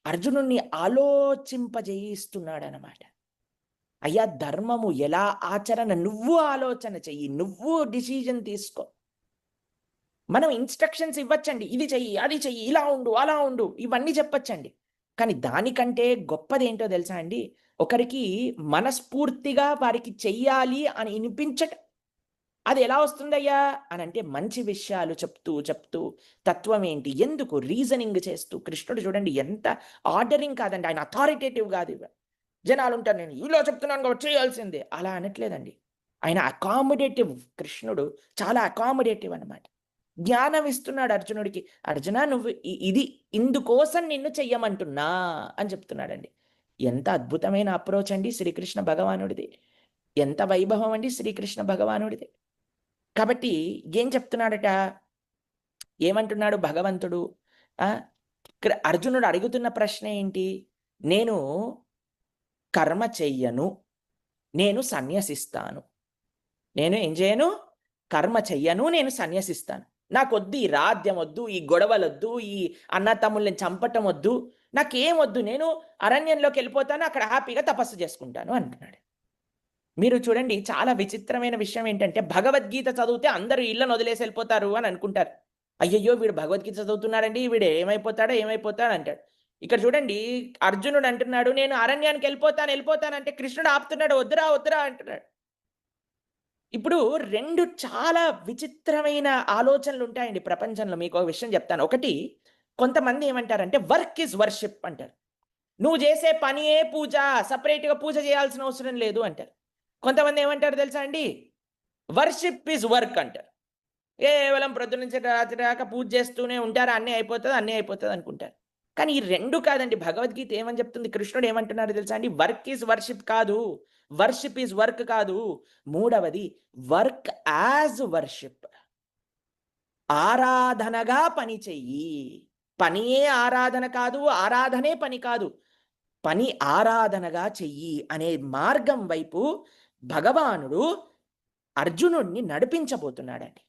అర్జునుడిని ఆలోచింపజేయిస్తున్నాడనమాట. అయ్యా ధర్మము ఎలా ఆచరణ నువ్వు ఆలోచన చెయ్యి. నువ్వు డిసిజన్ తీసుకో. మనం ఇన్‌స్ట్రక్షన్స్ ఇవ్వచ్చండి. ఇది చెయ్యి, అది చెయ్యి, ఇలా ఉండు, అలా ఉండు ఇవన్నీ చెప్పొచ్చండి. కానీ దానికంటే గొప్పదేంటో తెలుసా అండి? ఒకరికి మనస్ఫూర్తిగా వారికి చెయ్యాలి అని ఇనిపించట అది ఎలా వస్తుందయ్యా అనంటే మంచి విషయాలు చెప్తూ, చెప్తూ తత్వం ఏంటి? ఎందుకు? రీజనింగ్ చేస్తూ కృష్ణుడు చూడండి ఎంత ఆర్డరింగ్ కాదండి. ఆయన అథారిటేటివ్ కాదు. జనాలుంటారు నేను ఇలా చెప్తున్నాను కాబట్టి చేయాల్సిందే. అలా అనట్లేదండి. ఆయన అకామడేటివ్ కృష్ణుడు చాలా అకామడేటివ్ అనమాట. జ్ఞానం ఇస్తున్నాడు అర్జునుడికి. అర్జున నువ్వు ఇది ఇందుకోసం నిన్ను చెయ్యమంటున్నా అని చెప్తున్నాడండి. ఎంత అద్భుతమైన అప్రోచ్ అండి శ్రీకృష్ణ భగవానుడిది. ఎంత వైభవం అండి శ్రీకృష్ణ భగవానుడిది. కాబట్టి ఏం చెప్తున్నాడట? ఏమంటున్నాడు భగవంతుడు? అర్జునుడు అడుగుతున్న ప్రశ్న ఏంటి? నేను కర్మ చెయ్యను. నేను సన్యసిస్తాను. నేను ఏం చేయను? కర్మ చెయ్యను. నేను సన్యసిస్తాను. నాకొద్దు ఈ రాజ్యమొద్దు, ఈ గొడవలొద్దు, ఈ అన్నతమ్ముల్ని చంపటం వద్దు. నాకేమొద్దు. నేను అరణ్యంలోకెళ్ళిపోతాను. అక్కడ హ్యాపీగా తపస్సు చేసుకుంటాను అంటున్నాడు. మీరు చూడండి చాలా విచిత్రమైన విషయం ఏంటంటే భగవద్గీత చదివితే అందరూ ఇళ్ళను వదిలేసి వెళ్ళిపోతారు అని అనుకుంటారు. అయ్యయ్యో! వీడు భగవద్గీత చదువుతున్నాడండి. వీడు ఏమైపోతాడో అంటాడు. ఇక్కడ చూడండి అర్జునుడు అంటున్నాడు నేను అరణ్యానికి వెళ్ళిపోతానంటే కృష్ణుడు ఆపుతున్నాడు. వద్దురా, వద్దురా అంటున్నాడు. ఇప్పుడు 2 చాలా విచిత్రమైన ఆలోచనలుంటాయండి ప్రపంచంలో. మీకో విషయం చెప్తాను. ఒకటి కొంతమంది ఏమంటారంటే వర్క్ ఈజ్ వర్షిప్ అంటారు. నువ్వు చేసే పనియే పూజ. సెపరేట్‌గా పూజ చేయాల్సిన అవసరం లేదు అంటారు. కొంతమంది ఏమంటారో తెలుసా అండి? వర్షిప్ ఈజ్ వర్క్ అంటారు. కేవలం ప్రొద్దున నుంచి రాత్రి దాకా పూజ చేస్తూనే ఉంటారు. అన్నీ అయిపోతది అనుకుంటారు. కానీ ఈ 2 కాదండి. భగవద్గీత ఏమని చెప్తుంది? కృష్ణుడు ఏమంటున్నాడో తెలుసా అండి? వర్క్ ఈజ్ వర్షిప్ కాదు. వర్షిప్ ఈజ్ వర్క్ కాదు. మూడవది వర్క్ యాజ్ వర్షిప్. ఆరాధనగా పని చెయ్యి. పనియే ఆరాధన కాదు. ఆరాధనే పని కాదు. పని ఆరాధనగా చెయ్యి అనే మార్గం వైపు భగవానుడు అర్జునుడిని నడిపించబోతున్నాడండి.